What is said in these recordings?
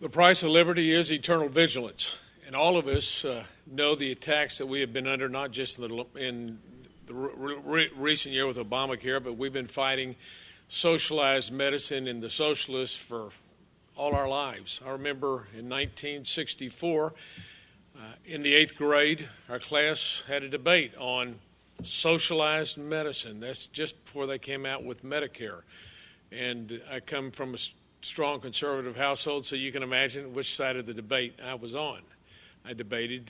The price of liberty is eternal vigilance, and all of us know the attacks that we have been under, not just in the recent year with Obamacare, but we've been fighting socialized medicine and the socialists for all our lives. I remember in 1964, in the 8th grade, our class had a debate on socialized medicine. That's just before they came out with Medicare. And I come from a strong conservative household, so you can imagine which side of the debate I was on. I debated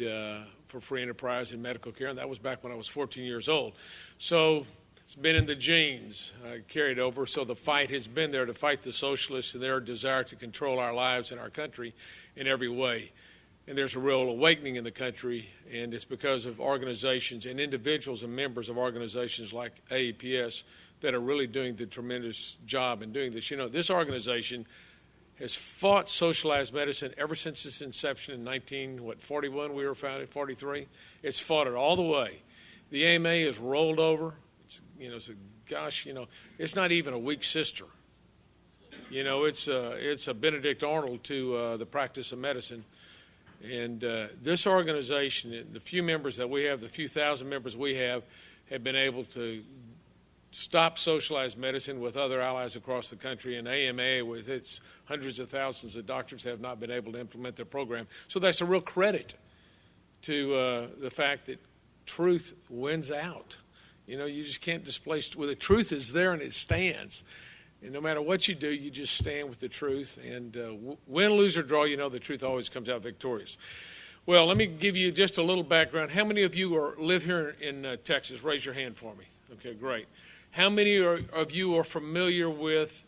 for free enterprise in medical care, and that was back when I was 14 years old. So it's been in the genes, carried over, so the fight has been there to fight the socialists and their desire to control our lives and our country in every way. And there's a real awakening in the country, and it's because of organizations and individuals and members of organizations like AAPS that are really doing the tremendous job in doing this. You know, this organization has fought socialized medicine ever since its inception in 1941 we were founded, 43. It's fought it all the way. The AMA is rolled over. It's not even a weak sister. You know, it's a Benedict Arnold to the practice of medicine. And this organization, the few members that we have, the few thousand members we have been able to stop socialized medicine with other allies across the country, and AMA, with its hundreds of thousands of doctors, have not been able to implement their program. So that's a real credit to the fact that truth wins out. You know, you just can't displace, well, the truth is there and it stands. And no matter what you do, you just stand with the truth. And win, lose, or draw, you know the truth always comes out victorious. Well, let me give you just a little background. How many of you live here in Texas? Raise your hand for me. Okay, great. How many of you are familiar with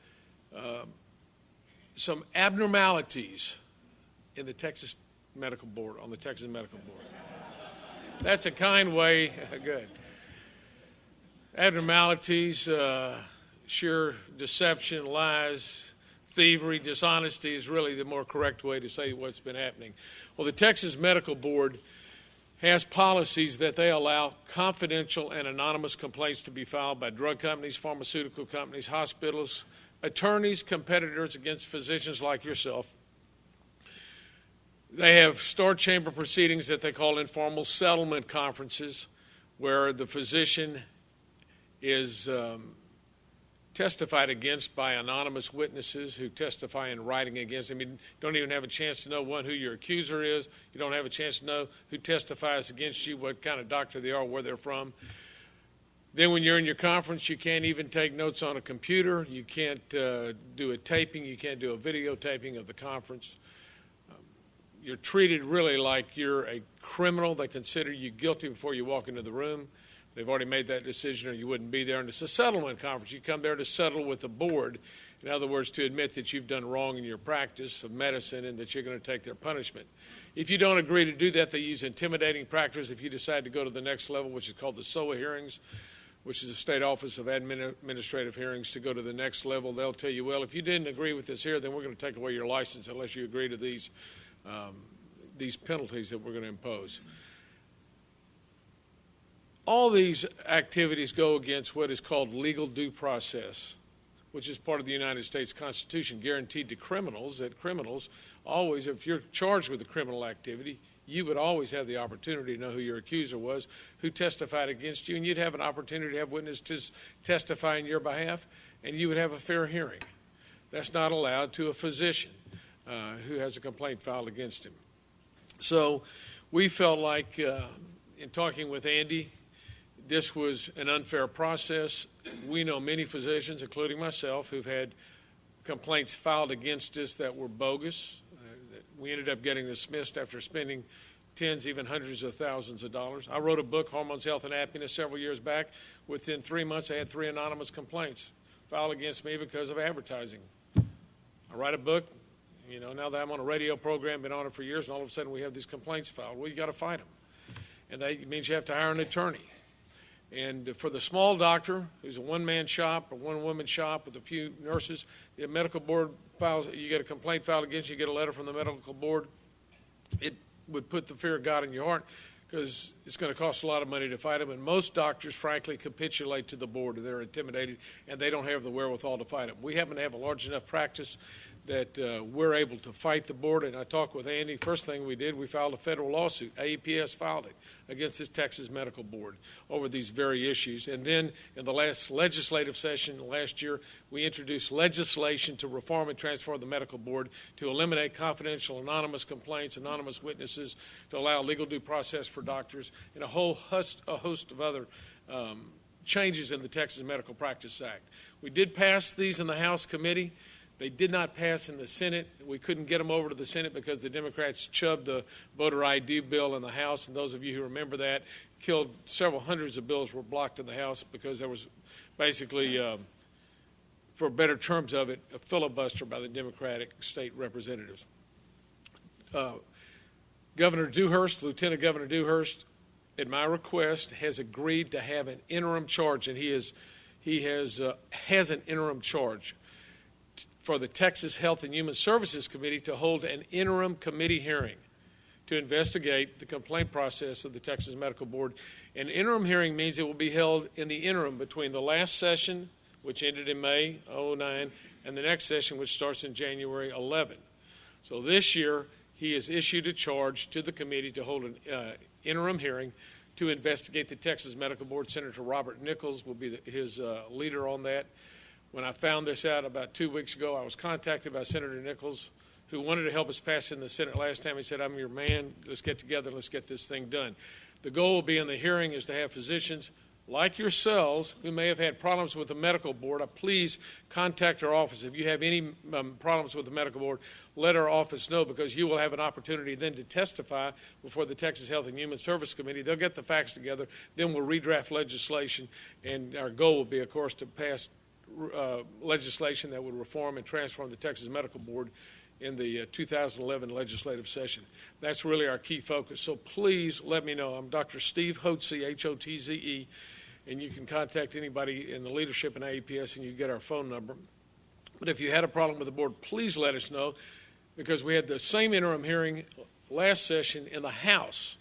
some abnormalities in the Texas Medical Board, on the Texas Medical Board? That's a kind way, good. Abnormalities, sheer deception, lies, thievery, dishonesty is really the more correct way to say what's been happening. Well, the Texas Medical Board has policies that they allow confidential and anonymous complaints to be filed by drug companies, pharmaceutical companies, hospitals, attorneys, competitors against physicians like yourself. They have star chamber proceedings that they call informal settlement conferences, where the physician is testified against by anonymous witnesses who testify in writing against him. You don't even have a chance to know, one, who your accuser is. You don't have a chance to know who testifies against you, what kind of doctor they are, where they're from. Then when you're in your conference, you can't even take notes on a computer. You can't do a taping. You can't do a videotaping of the conference. You're treated really like you're a criminal. They consider you guilty before you walk into the room. They've already made that decision or you wouldn't be there. And it's a settlement conference. You come there to settle with the board. In other words, to admit that you've done wrong in your practice of medicine and that you're going to take their punishment. If you don't agree to do that, they use intimidating practice. If you decide to go to the next level, which is called the SOA hearings, which is the State Office of Administrative Hearings, to go to the next level, they'll tell you, well, if you didn't agree with this here, then we're going to take away your license unless you agree to these penalties that we're going to impose. All these activities go against what is called legal due process, which is part of the United States Constitution, guaranteed to criminals, that criminals always, if you're charged with a criminal activity, you would always have the opportunity to know who your accuser was, who testified against you, and you'd have an opportunity to have witnesses testify in your behalf, and you would have a fair hearing. That's not allowed to a physician who has a complaint filed against him. So we felt like, in talking with Andy, this was an unfair process. We know many physicians, including myself, who've had complaints filed against us that were bogus. We ended up getting dismissed after spending tens, even hundreds of thousands of dollars. I wrote a book, Hormones, Health, and Happiness, several years back. Within 3 months, I had 3 anonymous complaints filed against me because of advertising. I write a book, you know, now that I'm on a radio program, been on it for years, and all of a sudden we have these complaints filed. Well, you got to fight them. And that means you have to hire an attorney. And for the small doctor, who's a one-man shop or one-woman shop with a few nurses, the medical board files, you get a complaint filed against you, you get a letter from the medical board, it would put the fear of God in your heart because it's going to cost a lot of money to fight them. And most doctors, frankly, capitulate to the board. They're intimidated, and they don't have the wherewithal to fight them. We happen to have a large enough practice that we're able to fight the board. And I talked with Andy. First thing we did, we filed a federal lawsuit. AEPS filed it against the Texas Medical Board over these very issues. And then in the last legislative session last year, we introduced legislation to reform and transform the medical board to eliminate confidential anonymous complaints, anonymous witnesses, to allow legal due process for doctors, and a host of other changes in the Texas Medical Practice Act. We did pass these in the House committee. They did not pass in the Senate. We couldn't get them over to the Senate because the Democrats chubbed the voter ID bill in the House, and those of you who remember that, killed several hundreds of bills were blocked in the House because there was basically, for better terms of it, a filibuster by the Democratic state representatives. Governor Dewhurst, Lieutenant Governor Dewhurst, at my request, has agreed to have an interim charge, and he has an interim charge for the Texas Health and Human Services Committee to hold an interim committee hearing to investigate the complaint process of the Texas Medical Board. An interim hearing means it will be held in the interim between the last session, which ended in May 2009, and the next session, which starts in January 11. So this year, he has issued a charge to the committee to hold an interim hearing to investigate the Texas Medical Board. Senator Robert Nichols will be his leader on that. When I found this out about 2 weeks ago, I was contacted by Senator Nichols, who wanted to help us pass in the Senate last time. He said, "I'm your man. Let's get together and let's get this thing done." The goal will be in the hearing is to have physicians like yourselves who may have had problems with the medical board. Please contact our office. If you have any problems with the medical board, let our office know, because you will have an opportunity then to testify before the Texas Health and Human Service Committee. They'll get the facts together. Then we'll redraft legislation, and our goal will be, of course, to pass legislation that would reform and transform the Texas Medical Board in the 2011 legislative session. That's really our key focus. So please let me know. I'm Dr. Steve Hotze, H-O-T-Z-E, and you can contact anybody in the leadership in AEPS, and you get our phone number. But if you had a problem with the board, please let us know, because we had the same interim hearing last session in the House,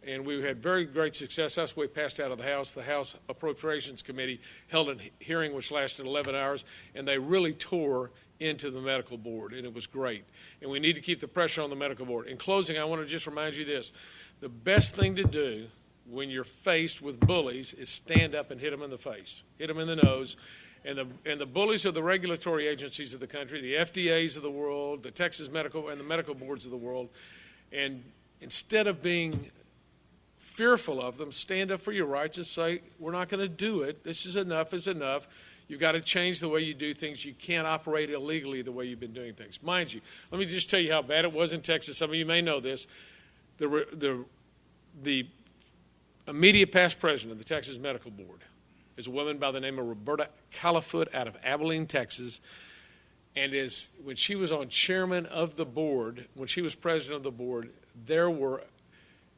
and we had very great success. That's what we passed out of the House. The House Appropriations Committee held a hearing which lasted 11 hours, and they really tore into the medical board, and it was great. And we need to keep the pressure on the medical board. In closing, I want to just remind you this. The best thing to do when you're faced with bullies is stand up and hit them in the face, hit them in the nose. And the bullies are the regulatory agencies of the country, the FDAs of the world, the Texas Medical and the medical boards of the world. And instead of being fearful of them, stand up for your rights and say, we're not going to do it. This is enough is enough. You've got to change the way you do things. You can't operate illegally the way you've been doing things. Mind you, let me just tell you how bad it was in Texas. Some of you may know this. The immediate past president of the Texas Medical Board is a woman by the name of Roberta Califoot out of Abilene, Texas. And when she was on chairman of the board, when she was president of the board, there were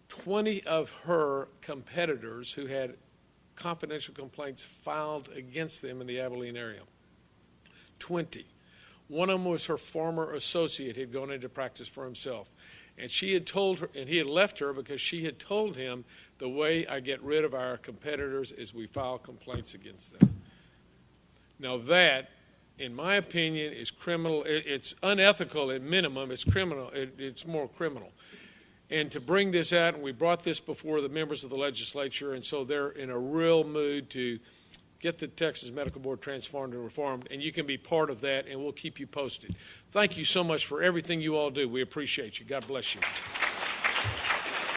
20 of her competitors who had confidential complaints filed against them in the Abilene area. 20. One of them was her former associate who had gone into practice for himself. And she had told her, and he had left her because she had told him, the way I get rid of our competitors is we file complaints against them. Now that, in my opinion, is criminal. It's unethical at minimum. It's criminal. It's more criminal. And to bring this out, and we brought this before the members of the legislature, and so they're in a real mood to get the Texas Medical Board transformed and reformed, and you can be part of that, and we'll keep you posted. Thank you so much for everything you all do. We appreciate you. God bless you.